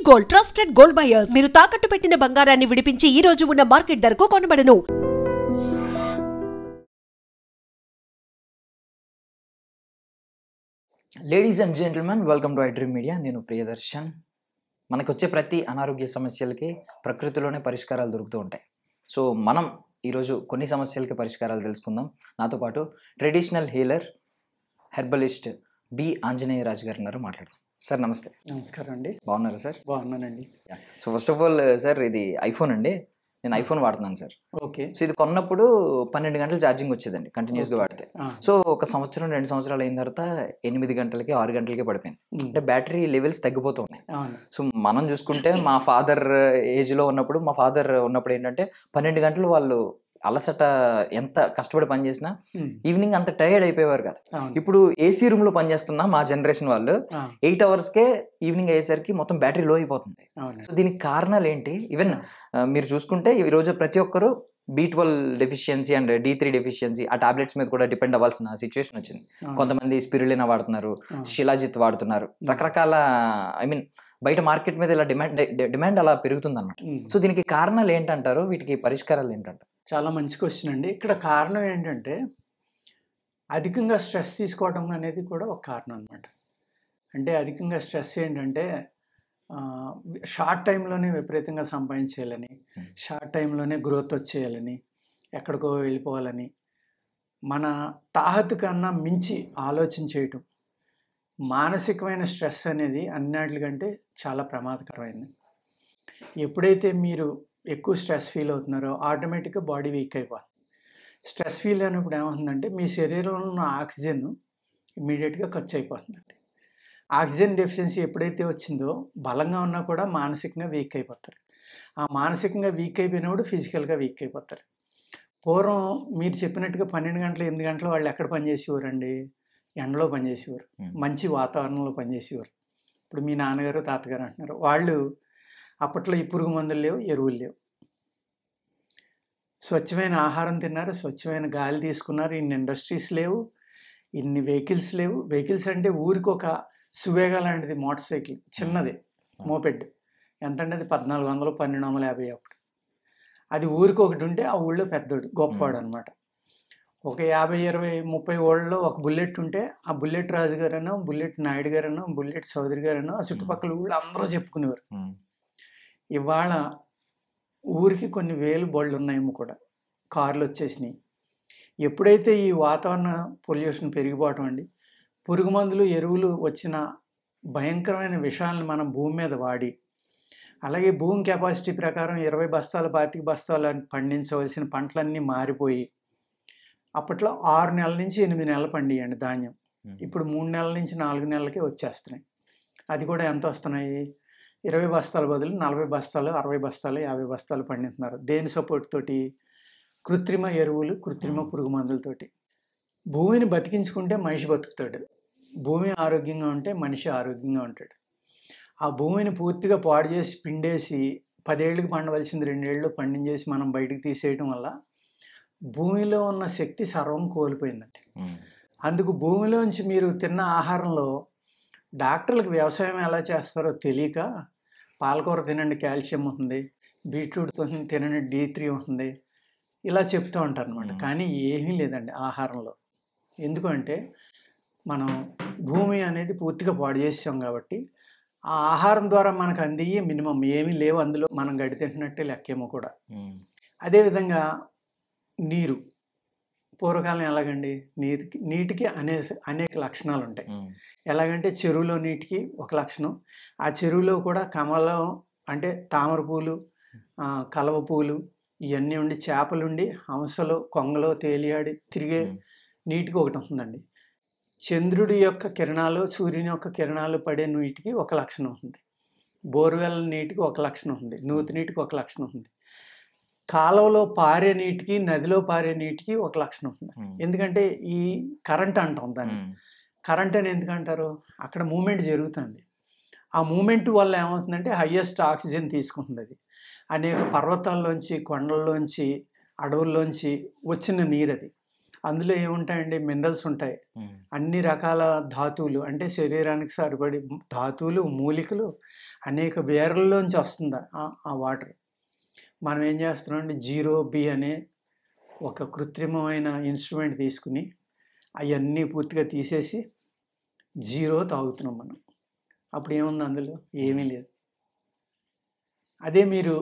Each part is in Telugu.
గోల్డ్ ట్రస్టెడ్ గోల్డ్ బయర్స్ మీరు తాకట్టు పెట్టిన బంగారాన్ని విడిపించి ఈ రోజు ఉన్న మార్కెట్ ధరకు కొనబడను. Ladies and gentlemen, welcome to iDream media. నేను ప్రియదర్శన్. మనకు వచ్చే ప్రతి అనారోగ్య సమస్యలకి ప్రకృతిలోనే పరిష్కారాలు దొరుకుతూ ఉంటాయి. సో మనం ఈరోజు కొన్ని సమస్యలకి పరిష్కారాలు తెలుసుకుందాం. నాతో పాటు traditional healer, herbalist B Anjaneyaraju garu ఉన్నారు. మాట్లాడదాం. సార్ నమస్తే. నమస్కారం అండి. బాగున్నారా సార్? బాగున్నానండి. So first of all sir, ఇది ఐఫోన్ అండి. నేను ఐఫోన్ వాడుతున్నాను సార్. ఓకే. సో ఇది కొన్నప్పుడు 12 గంటలు ఛార్జింగ్ వచ్చేదండి కంటిన్యూస్గా వాడితే. సో ఒక సంవత్సరం 2 సంవత్సరాలు అయిన తర్వాత 8 గంటలకి 6 గంటలకి పడిపోయింది. అంటే బ్యాటరీ లెవెల్స్ తగ్గిపోతూ ఉన్నాయి. సో మనం చూసుకుంటే మా ఫాదర్ ఏజ్లో ఉన్నప్పుడు, ఏంటంటే 12 గంటలు వాళ్ళు అలసట ఎంత కష్టపడి పనిచేసినా ఈవినింగ్ అంత టైర్డ్ అయిపోయేవారు కాదు. ఇప్పుడు ఏసీ రూమ్ లో పనిచేస్తున్నా మా జనరేషన్ వాళ్ళు 8 అవర్స్కే ఈవినింగ్ అయ్యేసరికి మొత్తం బ్యాటరీ లో అయిపోతుంది. సో దీనికి కారణాలు ఏంటి? ఈవెన్ మీరు చూసుకుంటే ఈ రోజు ప్రతి ఒక్కరు B12 deficiency and D3 deficiency ఆ టాబ్లెట్స్ మీద కూడా డిపెండ్ అవ్వాల్సిన సిచ్యువేషన్ వచ్చింది. కొంతమంది స్పిరులినా వాడుతున్నారు, శిలాజిత్ వాడుతున్నారు, రకరకాల బయట మార్కెట్ మీద ఇలా డిమాండ్ అలా పెరుగుతుంది అన్నమాట. సో దీనికి కారణాలు ఏంటంటారు? వీటికి పరిష్కారాలు ఏంటంటారు? చాలా మంచి క్వశ్చన్ అండి. ఇక్కడ కారణం ఏంటంటే అధికంగా స్ట్రెస్ తీసుకోవడం అనేది కూడా ఒక కారణం అనమాట. అంటే అధికంగా స్ట్రెస్ ఏంటంటే షార్ట్ టైంలోనే విపరీతంగా సంపాదించేయాలని, షార్ట్ టైంలోనే గ్రోత్ వచ్చేయాలని, ఎక్కడికో వెళ్ళిపోవాలని, మన తాహతు కన్నా మించి ఆలోచన చేయటం, మానసికమైన స్ట్రెస్ అనేది అన్నిటికంటే చాలా ప్రమాదకరమైంది. ఎప్పుడైతే మీరు ఎక్కువ స్ట్రెస్ ఫీల్ అవుతున్నారో ఆటోమేటిక్గా బాడీ వీక్ అయిపోతుంది. స్ట్రెస్ ఫీల్ అయినప్పుడు ఏమవుతుందంటే మీ శరీరంలో ఉన్న ఆక్సిజన్ ఇమ్మీడియట్గా ఖర్చు అయిపోతుందండి. ఆక్సిజన్ డెఫిషియన్సీ ఎప్పుడైతే వచ్చిందో బలంగా ఉన్నా కూడా మానసికంగా వీక్ అయిపోతారు. ఆ మానసికంగా వీక్ అయిపోయినప్పుడు ఫిజికల్గా వీక్ అయిపోతారు. పూర్వం మీరు చెప్పినట్టుగా 12 గంటలు 8 గంటలు వాళ్ళు ఎక్కడ పనిచేసేవారండి? ఎండలో పనిచేసేవారు, మంచి వాతావరణంలో పనిచేసేవారు. ఇప్పుడు మీ నాన్నగారు తాతగారు అంటున్నారు, వాళ్ళు అప్పట్లో ఈ పురుగు మందులు లేవు, ఎరువులు లేవు, స్వచ్ఛమైన ఆహారం తిన్నారు, స్వచ్ఛమైన గాలి తీసుకున్నారు. ఇన్ని ఇండస్ట్రీస్ లేవు, ఇన్ని వెహికల్స్ లేవు. వెహికల్స్ అంటే ఊరికి ఒక సువేగా లాంటిది మోటార్ సైకిల్, చిన్నది మోపెడ్, ఎంతంటే అది 1400 1250 అప్పుడు. అది ఊరికి ఒకటి ఉంటే ఆ ఊళ్ళో పెద్దోడు గొప్పవాడు అనమాట. ఒక 50 20 30 ఊళ్ళలో ఒక బుల్లెట్ ఉంటే ఆ బుల్లెట్ రాజు గారనో, బుల్లెట్ నాయుడు గారనో, బుల్లెట్ చౌదరి గారనో ఆ చుట్టుపక్కల ఊళ్ళో అందరూ చెప్పుకునేవారు. ఇవాళ ఊరికి కొన్ని వేలు బళ్ళు ఉన్నాయేమో కూడా, కార్లు వచ్చేసినాయి. ఎప్పుడైతే ఈ వాతావరణ పొల్యూషన్ పెరిగిపోవటం అండి, పురుగు మందులు ఎరువులు వచ్చిన భయంకరమైన విషయాలను మనం భూమి మీద వాడి, అలాగే భూమి కెపాసిటీ ప్రకారం 20 బస్తాలు 25 బస్తాలు పండించవలసిన పంటలన్నీ మారిపోయి, అప్పట్లో 6 నెలల నుంచి 8 నెలలు పండియండి ధాన్యం, ఇప్పుడు 3 నెలల నుంచి 4 నెలలకే వచ్చేస్తున్నాయి. అది కూడా ఎంత వస్తున్నాయి? 20 బస్తాల బదులు 40 బస్తాలు 60 బస్తాలు 50 బస్తాలు పండిస్తున్నారు. దేని సపోర్ట్ తోటి? కృత్రిమ ఎరువులు, కృత్రిమ పురుగు మందులతోటి. భూమిని బతికించుకుంటే మనిషి బతుకుతాడు, భూమి ఆరోగ్యంగా ఉంటే మనిషి ఆరోగ్యంగా ఉంటాడు. ఆ భూమిని పూర్తిగా పాడు చేసి పిండేసి 10 ఏళ్ళకి పండవలసింది 2 ఏళ్ళు పండించేసి మనం బయటకు తీసేయడం వల్ల భూమిలో ఉన్న శక్తి సర్వం కోల్పోయిందండి. అందుకు భూమిలోంచి మీరు తిన్న ఆహారంలో డాక్టర్లకు వ్యవసాయం ఎలా చేస్తారో తెలియక పాలకూర తినండి కాల్షియం ఉంటుంది, బీట్రూట్ తినండి D3 ఉంటుంది, ఇలా చెప్తూ ఉంటారు అనమాట. కానీ ఏమీ లేదండి ఆహారంలో. ఎందుకంటే మనం భూమి అనేది పూర్తిగా పాడు చేసాం కాబట్టి ఆ ఆహారం ద్వారా మనకు అందియ్యే మినిమం ఏమీ లేవు అందులో, మనం గడి తింటున్నట్టే లెక్కేమో కూడా. అదేవిధంగా నీరు, పూర్వకాలం ఎలాగండి, నీటికి అనేక లక్షణాలు ఉంటాయి. ఎలాగంటే చెరువులో నీటికి ఒక లక్షణం, ఆ చెరువులో కూడా కమలం అంటే తామర పూలు, కలవ పూలు ఇవన్నీ ఉండి, చేపలుండి, హంసలు కొంగలో తేలియాడి తిరిగే నీటికి ఒకటి ఉంటుందండి. చంద్రుడి యొక్క కిరణాలు, సూర్యుని యొక్క కిరణాలు పడే నీటికి ఒక లక్షణం ఉంటుంది, బోర్వెల్ నీటికి ఒక లక్షణం ఉంది, నూతి నీటికి ఒక లక్షణం ఉంది, కాలువలో పారే నీటికి, నదిలో పారే నీటికి ఒక లక్షణం ఉంది. ఎందుకంటే ఈ కరెంట్ అంటాం దాన్ని. కరెంట్ అని ఎందుకంటారు? అక్కడ మూమెంట్ జరుగుతుంది. ఆ మూమెంట్ వల్ల ఏమవుతుందంటే హయ్యెస్ట్ ఆక్సిజన్ తీసుకుంటుంది. అది అనేక పర్వతాల్లోంచి, కొండల్లోంచి, అడవుల్లోంచి వచ్చిన నీరు అది. అందులో ఏముంటాయండి, మినరల్స్ ఉంటాయి, అన్ని రకాల ధాతువులు, అంటే శరీరానికి సరిపడి ధాతువులు, మూలికలు అనేక వేర్లలోంచి వస్తుంది ఆ వాటర్. మనం ఏం చేస్తున్నాం అంటే 0B అనే ఒక కృత్రిమమైన ఇన్స్ట్రుమెంట్ తీసుకుని అవన్నీ పూర్తిగా తీసేసి 0 తాగుతున్నాం మనం. అప్పుడు ఏముంది అందులో? ఏమీ లేదు. అదే మీరు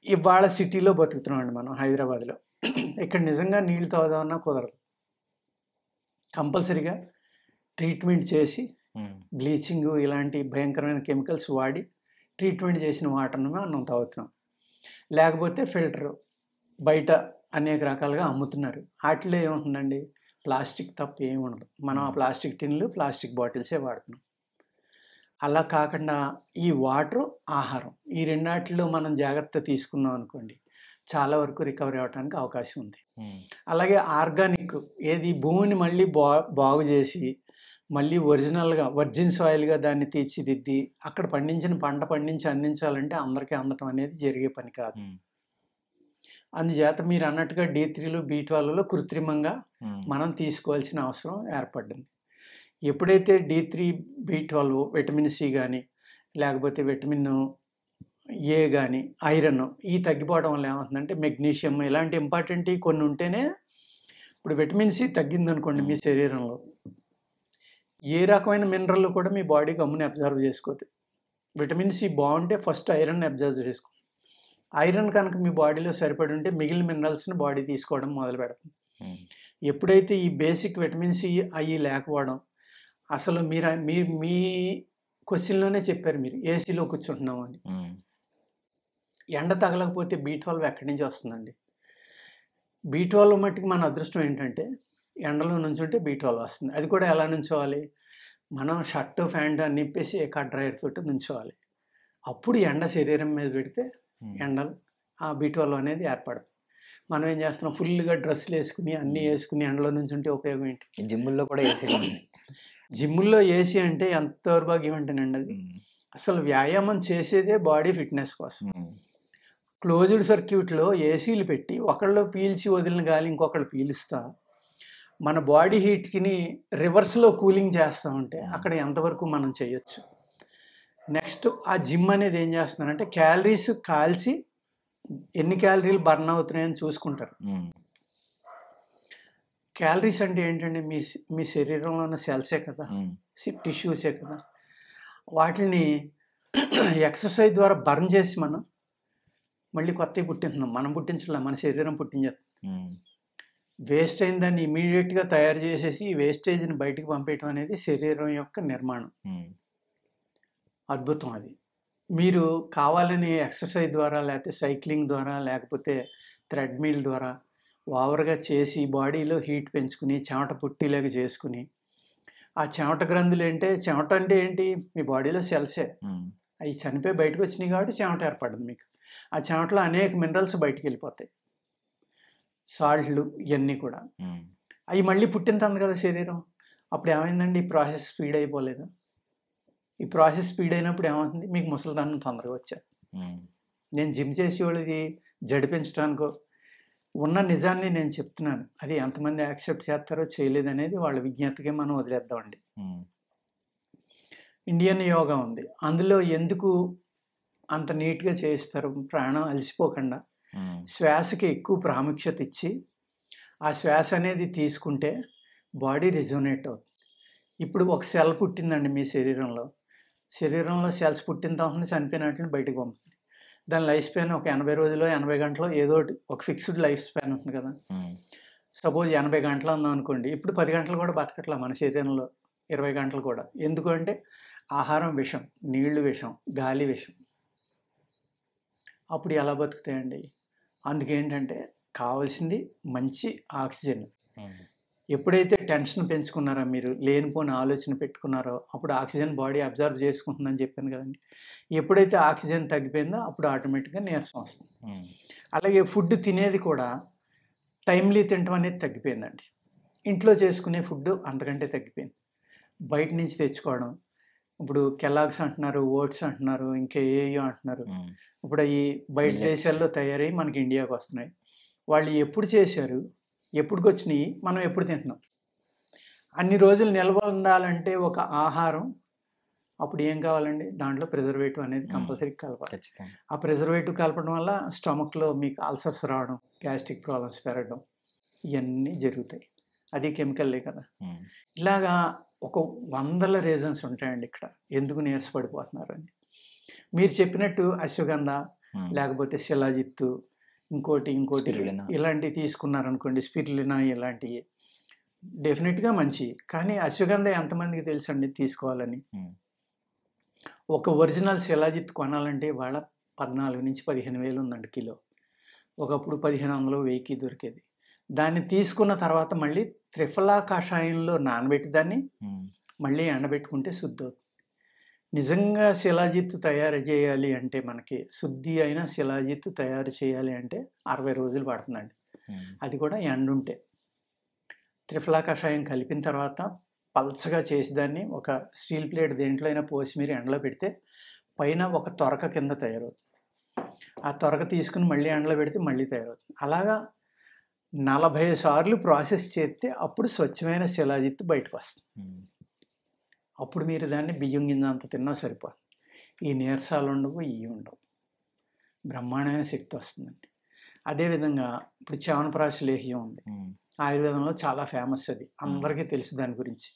ఇవాళ సిటీలో బతుకుతున్నామండి మనం, హైదరాబాద్లో. ఇక్కడ నిజంగా నీళ్ళు తాగుదామన్నా కుదరదు. కంపల్సరీగా ట్రీట్మెంట్ చేసి బ్లీచింగ్ ఇలాంటి భయంకరమైన కెమికల్స్ వాడి ట్రీట్మెంట్ చేసిన వాటర్ని మనం తాగుతున్నాం. లేకపోతే ఫిల్టర్ బయట అనేక రకాలుగా అమ్ముతున్నారు. వాటిలో ఏముంటుందండి? ప్లాస్టిక్ తప్ప ఏమి ఉండదు. మనం ఆ ప్లాస్టిక్ టిన్లు, ప్లాస్టిక్ బాటిల్సే వాడుతున్నాం. అలా కాకుండా ఈ వాటర్, ఆహారం, ఈ రెండాటిలో మనం జాగ్రత్త తీసుకున్నాం అనుకోండి, చాలా వరకు రికవరీ అవ్వడానికి అవకాశం ఉంది. అలాగే ఆర్గానిక్, ఏది భూమిని మళ్ళీ బాగు చేసి మళ్ళీ ఒరిజినల్గా వర్జిన్ సాయిల్గా దాన్ని తీర్చిదిద్ది అక్కడ పండించిన పంట పండించి అందించాలంటే అందరికీ అందటం అనేది జరిగే పని కాదు. అందుచేత మీరు అన్నట్టుగా D3, B12లో కృత్రిమంగా మనం తీసుకోవాల్సిన అవసరం ఏర్పడింది. ఎప్పుడైతే D3, B12, విటమిన్ సి కానీ లేకపోతే విటమిన్ ఏ కానీ, ఐరన్ ఈ తగ్గిపోవడం వల్ల ఏమవుతుందంటే మెగ్నీషియం ఇలాంటి ఇంపార్టెంట్ కొన్ని ఉంటేనే, ఇప్పుడు విటమిన్ సి తగ్గిందనుకోండి మీ శరీరంలో, ఏ రకమైన మినరల్ కూడా మీ బాడీ గమ్ముని అబ్జర్వ్ చేసుకోదు. విటమిన్ సి బాగుంటే ఫస్ట్ ఐరన్ అబ్జర్వ్ చేసుకో. ఐరన్ కనుక మీ బాడీలో సరిపడి ఉంటే మిగిలిన మినరల్స్ని బాడీ తీసుకోవడం మొదలు పెడుతుంది. ఎప్పుడైతే ఈ బేసిక్ విటమిన్ సి అవి లేకపోవడం, అసలు మీ క్వశ్చన్లోనే చెప్పారు, మీరు ఏసీలో కూర్చుంటున్నాం అని. ఎండ తగలకపోతే B12 ఎక్కడి నుంచి వస్తుందండి? B12 మట్టికి మన అదృష్టం ఏంటంటే ఎండలో నుంచుంటే B12 వస్తుంది. అది కూడా ఎలా నుంచోవాలి? మనం షర్టు, ప్యాంటు అన్ని ఇప్పేసి ఏకాడ్ డ్రైయర్ తోటి నుంచోవాలి. అప్పుడు ఎండ శరీరం మీద పెడితే ఎండలు ఆ B12 అనేది ఏర్పడుతుంది. మనం ఏం చేస్తున్నాం? ఫుల్గా డ్రెస్సులు వేసుకుని అన్నీ వేసుకుని ఎండలో నుంచుంటే ఉపయోగం ఏంటి? జిమ్ముల్లో కూడా ఏసీ ఉంది. జిమ్ముల్లో ఏసీ అంటే ఎంత దౌర్భాగ్యం అంటేనండి, అది అసలు వ్యాయామం చేసేదే బాడీ ఫిట్నెస్ కోసం. క్లోజ్డ్ సర్క్యూట్లో ఏసీలు పెట్టి ఒకళ్ళు పీల్చి వదిలిన గాలి ఇంకొకళ్ళు పీలుస్తా మన బాడీ హీట్కి రివర్స్లో కూలింగ్ చేస్తూ ఉంటే అక్కడ ఎంతవరకు మనం చేయొచ్చు? నెక్స్ట్ ఆ జిమ్ అనేది ఏం చేస్తున్నారంటే క్యాలరీస్ కాల్చి ఎన్ని క్యాలరీలు బర్న్ అవుతున్నాయని చూసుకుంటారు. క్యాలరీస్ అంటే ఏంటంటే మీ శరీరంలో ఉన్న సెల్సే కదా, టిష్యూసే కదా, వాటిని ఎక్సర్సైజ్ ద్వారా బర్న్ చేసి మనం మళ్ళీ కొత్తవి పుట్టించున్నాం. మనం పుట్టించలే, మన శరీరం పుట్టించేస్తుంది. వేస్ట్ అయిన దాన్ని ఇమీడియట్గా తయారు చేసేసి ఈ వేస్టేజ్ని బయటికి పంపేయటం అనేది శరీరం యొక్క నిర్మాణం. అద్భుతం అది. మీరు కావాలని ఎక్సర్సైజ్ ద్వారా లేకపోతే సైక్లింగ్ ద్వారా లేకపోతే థ్రెడ్మిల్ ద్వారా ఓవర్గా చేసి బాడీలో హీట్ పెంచుకుని చెమట పుట్టిలాగా చేసుకుని, ఆ చెమట గ్రంథులు చెమట అంటే ఏంటి? మీ బాడీలో సెల్సే, అవి చనిపోయి బయటకు వచ్చినాయి కాబట్టి చెమట ఏర్పడింది మీకు. ఆ చెమటలో అనేక మినరల్స్ బయటికి వెళ్ళిపోతాయి, సాల్ట్లు ఇవన్నీ కూడా. అవి మళ్ళీ పుట్టింది కదా శరీరం. అప్పుడు ఏమైందండి? ఈ ప్రాసెస్ స్పీడ్ అయిపోలేదు. ఈ ప్రాసెస్ స్పీడ్ అయినప్పుడు ఏమవుతుంది? మీకు ముసలితనం తొందరగా వచ్చారు. నేను జిమ్ చేసి వాళ్ళది జడిపించడానికో ఉన్న నిజాన్ని నేను చెప్తున్నాను. అది ఎంతమంది యాక్సెప్ట్ చేస్తారో చేయలేదు అనేది వాళ్ళ విజ్ఞతకే మనం వదిలేద్దామండి. ఇండియన్ యోగా ఉంది, అందులో ఎందుకు అంత నీట్గా చేయిస్తారు? ప్రాణం అలసిపోకుండా శ్వాసకి ఎక్కువ ప్రాముఖ్యత ఇచ్చి ఆ శ్వాస అనేది తీసుకుంటే బాడీ రిజోనేట్ అవుతుంది. ఇప్పుడు ఒక సెల్ పుట్టిందండి మీ శరీరంలో సెల్స్ పుట్టిన తర్వాత చనిపోయినట్లు బయటకు పంపుతుంది. దాని లైఫ్ స్పాన్ ఒక 80 రోజులు 80 గంటలు ఏదో ఒక ఫిక్స్డ్ లైఫ్ స్పాన్ ఉంటుంది కదా. సపోజ్ 80 గంటలు ఉందాం అనుకోండి, ఇప్పుడు 10 గంటలు కూడా బతకట్లా మన శరీరంలో, 20 గంటలు కూడా. ఎందుకు అంటే ఆహారం విషం, నీళ్లు విషం, గాలి విషం. అప్పుడు ఎలా బతుకుతాయండి? అందుకేంటంటే కావాల్సింది మంచి ఆక్సిజన్. ఎప్పుడైతే టెన్షన్ పెంచుకున్నారో, మీరు లేనిపోని ఆలోచన పెట్టుకున్నారో, అప్పుడు ఆక్సిజన్ బాడీ అబ్జర్వ్ చేసుకుంటుందని చెప్పాను కదండి. ఎప్పుడైతే ఆక్సిజన్ తగ్గిపోయిందో అప్పుడు ఆటోమేటిక్గా నీరసం వస్తుంది. అలాగే ఫుడ్ తినేది కూడా టైమ్లీ తినటం అనేది తగ్గిపోయిందండి. ఇంట్లో చేసుకునే ఫుడ్ అంతకంటే తగ్గిపోయింది. బయట నుంచి తెచ్చుకోవడం, ఇప్పుడు కెలాగ్స్ అంటున్నారు, ఓట్స్ అంటున్నారు, ఇంకా ఏయో అంటున్నారు. ఇప్పుడు అవి బయట దేశాల్లో తయారై మనకి ఇండియాకి వస్తున్నాయి. వాళ్ళు ఎప్పుడు చేశారు? ఎప్పటికొచ్చినాయి, మనం ఎప్పుడు తింటున్నాం. అన్ని రోజులు నిల్వ ఉండాలంటే ఒక ఆహారం అప్పుడు ఏం కావాలండి, దాంట్లో ప్రిజర్వేటివ్ అనేది కంపల్సరీ కలపాలి. ఖచ్చితంగా. ఆ ప్రిజర్వేటివ్ కలపడం వల్ల స్టమక్లో మీకు అల్సర్స్ రావడం, గ్యాస్ట్రిక్ ప్రాబ్లమ్స్ పెరగడం ఇవన్నీ జరుగుతాయి. అది కెమికల్లే కదా. ఇలాగా ఒక 100 రీజన్స్ ఉంటాయండి ఇక్కడ ఎందుకు నీరసపడిపోతున్నారు అని. మీరు చెప్పినట్టు అశ్వగంధ లేకపోతే శిలాజిత్తు ఇంకోటి స్పిరులినా. ఇలాంటివి తీసుకున్నారనుకోండి, స్పిరులినా ఇలాంటివి డెఫినెట్గా మంచి. కానీ అశ్వగంధ ఎంతమందికి తెలుసండి తీసుకోవాలని? ఒక ఒరిజినల్ శిలాజిత్ కొనాలంటే వాళ్ళ 14 నుంచి 15 వేలు ఉందండి కిలో. ఒకప్పుడు 1500 1000కి దొరికేది. దాన్ని తీసుకున్న తర్వాత మళ్ళీ త్రిఫలా కషాయంలో నానబెట్టి దాన్ని మళ్ళీ ఎండబెట్టుకుంటే శుద్ధి అవుతుంది. నిజంగా శిలాజిత్తు తయారు చేయాలి అంటే, మనకి శుద్ధి అయిన శిలాజిత్తు తయారు చేయాలి అంటే 60 రోజులు పడుతుందండి. అది కూడా ఎండుంటే. త్రిఫలా కషాయం కలిపిన తర్వాత పల్చగా చేసి దాన్ని ఒక స్టీల్ ప్లేట్ దేంట్లో అయినా పోసి మీరు ఎండలో పెడితే పైన ఒక తొరక కింద తయారవుతుంది. ఆ తొరక తీసుకుని మళ్ళీ ఎండలో పెడితే మళ్ళీ తయారవుతుంది. అలాగా 40 సార్లు ప్రాసెస్ చేస్తే అప్పుడు స్వచ్ఛమైన శిలాజిత్తు బయటకు వస్తుంది. అప్పుడు మీరు దాన్ని బియ్యం గింజ అంత తిన్నా సరిపోదు. ఈ నీరసాలు ఉండవు, ఇవి ఉండవు. బ్రహ్మాండమైన శక్తి వస్తుందండి. అదేవిధంగా ఇప్పుడు చ్యవనప్రాశ లేహ్యం ఉంది, ఆయుర్వేదంలో చాలా ఫేమస్. అది అందరికీ తెలుసు దాని గురించి.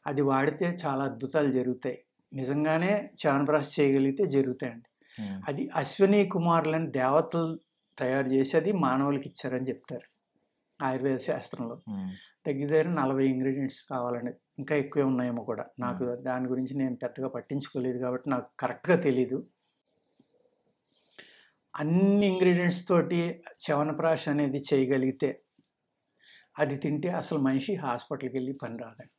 అది వాడితే చాలా అద్భుతాలు జరుగుతాయి. నిజంగానే చ్యవనప్రాశ చేయగలిగితే జరుగుతాయండి. అది అశ్విని కుమారులని దేవతలు తయారు చేసి అది మానవులకి ఇచ్చారని చెప్తారు ఆయుర్వేద శాస్త్రంలో. దగ్గర 40 ఇంగ్రీడియంట్స్ కావాలండి, ఇంకా ఎక్కువే ఉన్నాయేమో కూడా. నాకు దాని గురించి నేను పెద్దగా పట్టించుకోలేదు కాబట్టి నాకు కరెక్ట్గా తెలీదు. అన్ని ఇంగ్రీడియంట్స్ తోటి చ్యవనప్రాశ అనేది చేయగలిగితే అది తింటే అసలు మనిషి హాస్పిటల్కి వెళ్ళి పని రాదండి.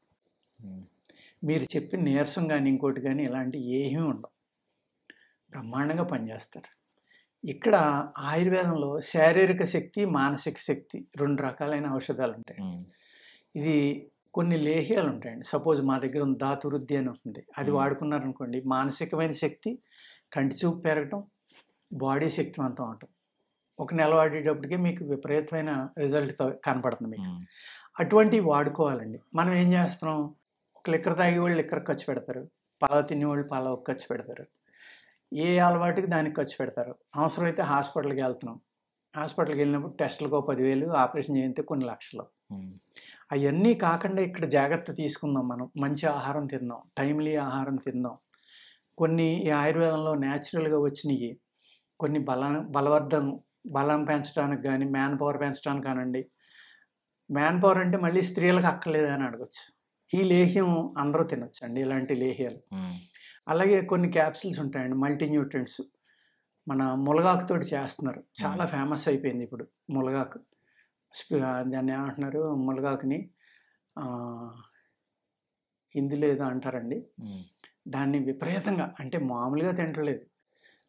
మీరు చెప్పిన నీరసం కానీ ఇంకోటి కానీ ఇలాంటి ఏమీ ఉండవు, బ్రహ్మాండంగా పనిచేస్తారు. ఇక్కడ ఆయుర్వేదంలో శారీరక శక్తి, మానసిక శక్తి 2 రకాలైన ఔషధాలు ఉంటాయి. ఇది కొన్ని లేహ్యాలు ఉంటాయండి. సపోజ్ మా దగ్గర ఉంది ధాతువృద్ధి అని ఉంటుంది, అది వాడుకున్నారనుకోండి, మానసికమైన శక్తి, కంటి చూపు పెరగటం, బాడీ శక్తివంతం అవటం. ఒక నెల వాడేటప్పటికే మీకు విపరీతమైన రిజల్ట్ కనపడుతుంది మీకు. అటువంటివి వాడుకోవాలండి. మనం ఏం చేస్తున్నాం, ఒక లిక్కర్ తాగే వాళ్ళు లిక్కర్ ఖర్చు పెడతారు, పలావ్ తినే వాళ్ళు పలావ్ ఖర్చు పెడతారు, ఏ అలవాటుకి దానికి ఖర్చు పెడతారు. అవసరమైతే హాస్పిటల్కి వెళ్తున్నాం, హాస్పిటల్కి వెళ్ళినప్పుడు టెస్టులకు 10,000, ఆపరేషన్ చేయితే కొన్ని లక్షలు. అవన్నీ కాకుండా ఇక్కడ జాగ్రత్త తీసుకుందాం. మనం మంచి ఆహారం తిందాం, టైమ్లీ ఆహారం తిందాం. కొన్ని ఈ ఆయుర్వేదంలో న్యాచురల్గా వచ్చినవి కొన్ని బలం పెంచడానికి కానీ, మ్యాన్ పవర్ పెంచడానికి కానండి. మ్యాన్ పవర్ అంటే మళ్ళీ స్త్రీలకు అక్కర్లేదు అని అడగచ్చు. ఈ లేహ్యం అందరూ తినొచ్చు అండి, ఇలాంటి లేహ్యాలు. అలాగే కొన్ని క్యాప్సిల్స్ ఉంటాయండి, మల్టీ న్యూట్రియంట్స్. మన ములగాకుతోటి చేస్తున్నారు, చాలా ఫేమస్ అయిపోయింది ఇప్పుడు ములగాకు. దాన్ని ఏమంటున్నారు, ములగాకుని హిందీలో ఏదో అంటారండి. దాన్ని విపరీతంగా, అంటే మామూలుగా తింటలేదు.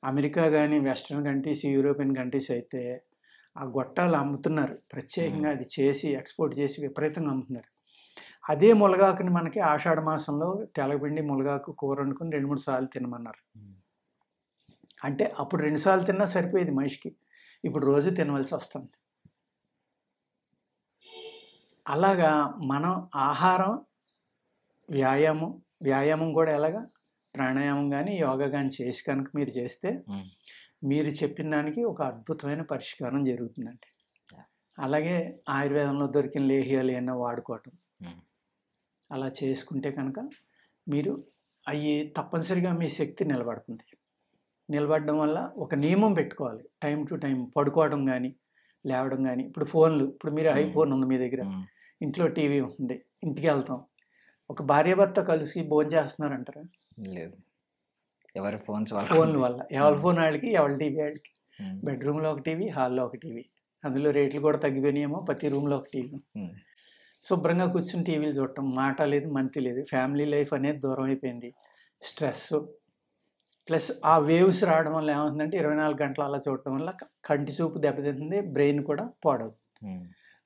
అమెరికా కానీ, వెస్ట్రన్ కంట్రీస్, యూరోపియన్ కంట్రీస్ అయితే ఆ గొట్టాలు అమ్ముతున్నారు ప్రత్యేకంగా. అది చేసి ఎక్స్పోర్ట్ చేసి విపరీతంగా అమ్ముతున్నారు. అదే ములగాకుని మనకి ఆషాఢ మాసంలో తెలగపిండి ములగాకు కూర వండుకొని 2-3 సార్లు తినమన్నారు. అంటే అప్పుడు 2 సార్లు తిన్నా సరిపోయేది మనిషికి, ఇప్పుడు రోజు తినవలసి వస్తుంది. అలాగా మనం ఆహారం, వ్యాయామం కూడా ఎలాగా, ప్రాణాయామం కానీ యోగా కానీ చేసి కనుక మీరు చేస్తే మీరు చెప్పిన దానికి ఒక అద్భుతమైన పరిష్కారం జరుగుతుందండి. అలాగే ఆయుర్వేదంలో దొరికిన లేహ్యాలు ఏమైనా వాడుకోవటం, అలా చేసుకుంటే కనుక మీరు అవి తప్పనిసరిగా మీ శక్తి నిలబడుతుంది. నిలబడడం వల్ల ఒక నియమం పెట్టుకోవాలి, టైం టు టైం పడుకోవడం కానీ లేవడం కానీ. ఇప్పుడు ఫోన్లు, ఇప్పుడు మీరు ఐఫోన్ ఉంది మీ దగ్గర, ఇంట్లో టీవీ ఉంది, ఇంటికి వెళ్తాం, ఒక భార్యాభర్త కలిసి భోజనం చేస్తున్నారంటారా? లేదు, ఎవరి ఫోన్ల వల్ల ఎవరి ఫోన్ వాళ్ళకి, ఎవరి టీవీ వాళ్ళకి. బెడ్రూమ్లో ఒక టీవీ, హాల్లో ఒక టీవీ, అందులో రేట్లు కూడా తగ్గిపోయినాయేమో, ప్రతి రూమ్లో ఒక టీవీ. శుభ్రంగా కూర్చుని టీవీలు చూడటం, మాట లేదు, మంతి లేదు. ఫ్యామిలీ లైఫ్ అనేది దూరం అయిపోయింది. స్ట్రెస్ ప్లస్ ఆ వేవ్స్ రావడం వల్ల ఏమవుతుందంటే 24 గంటలు అలా చూడటం వల్ల కంటి చూపు దెబ్బతింటుంది, బ్రెయిన్ కూడా పాడవుతుంది.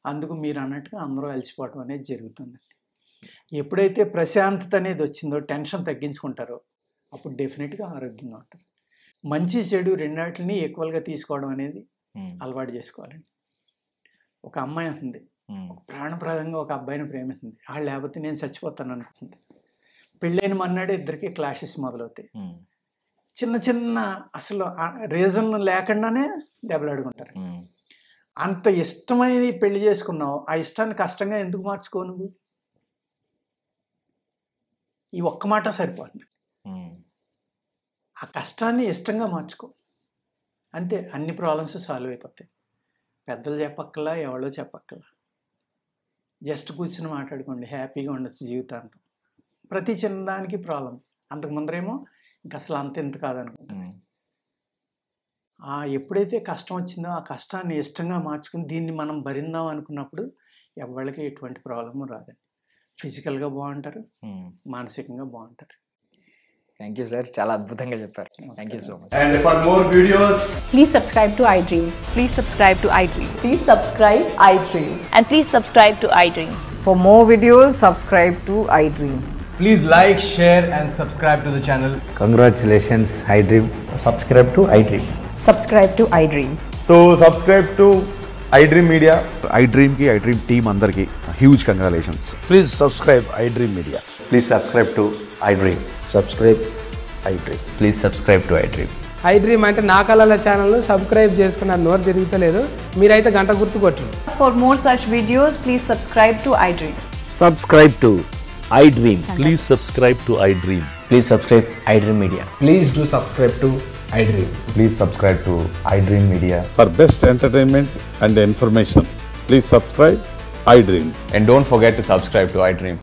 అందుకు మీరు అన్నట్టుగా అందరూ అలసిపోవడం అనేది జరుగుతుంది. ఎప్పుడైతే ప్రశాంతత అనేది వచ్చిందో, టెన్షన్ తగ్గించుకుంటారో, అప్పుడు డెఫినెట్గా ఆరోగ్యంగా ఉంటారు. మంచి చెడు రెండాటిని ఈక్వల్గా తీసుకోవడం అనేది అలవాటు చేసుకోవాలండి. ఒక అమ్మాయి ఉంది, ప్రాణప్రదంగా ఒక అబ్బాయిని ప్రేమిస్తుంది. వాళ్ళు లేకపోతే నేను చచ్చిపోతాను అనుకుంటుంది. పెళ్ళైన మన్నాడు ఇద్దరికి క్లాషెస్ మొదలవుతాయి. చిన్న చిన్న అసలు రీజన్ లేకుండానే దెబ్బలాడుకుంటారు. అంత ఇష్టమైనది పెళ్లి చేసుకున్నావు, ఆ ఇష్టాన్ని కష్టంగా ఎందుకు మార్చుకో నువ్వు? ఈ ఒక్క మాట సరిపోతుంది. ఆ కష్టాన్ని ఇష్టంగా మార్చుకో, అంతే. అన్ని ప్రాబ్లమ్స్ సాల్వ్ అయిపోతాయి. పెద్దలు చెప్పక్కలా, ఎవరో చెప్పక్కలా. జస్ట్ కూర్చుని మాట్లాడుకోండి, హ్యాపీగా ఉండొచ్చు జీవితాంతం. ప్రతి చిన్నదానికి ప్రాబ్లం. అంతకు ముందరేమో ఇంక అసలు అంత ఎంత కాదనుకుంటుంది. ఎప్పుడైతే కష్టం వచ్చిందో ఆ కష్టాన్ని ఇష్టంగా మార్చుకుని దీన్ని మనం భరిందాం అనుకున్నప్పుడు ఎవరికి ఎటువంటి ప్రాబ్లము రాదండి. ఫిజికల్గా బాగుంటారు, మానసికంగా బాగుంటారు. థ్యాంక్ యూ సార్, చాలా అద్భుతంగా చెప్పారు. Thank you so much. And for more videos, Please subscribe to iDream. Please subscribe to iDream. Please subscribe iDream. And please subscribe to iDream. For more videos, subscribe to iDream. please like, share and subscribe to the channel. Congratulations, iDream. Subscribe to iDream. Subscribe to iDream. So subscribe to iDream Media. iDream ki iDream team andarki huge congratulations. Please subscribe iDream Media. Please subscribe to iDream. Subscribe iDream. Please subscribe to iDream. iDream అంటే నా కళల ఛానల్ సబ్స్క్రైబ్ చేసుకున్నారు, నోరు తిరుగుతలేదు. మీరైతే గంట గుర్తు కొట్టండి. For more such videos, please subscribe to iDream. Subscribe to iDream. Please subscribe to iDream. Please subscribe iDream Media. Please do subscribe to iDream. Please subscribe to iDream Media. For best entertainment and information, please subscribe iDream. And don't forget to subscribe to iDream.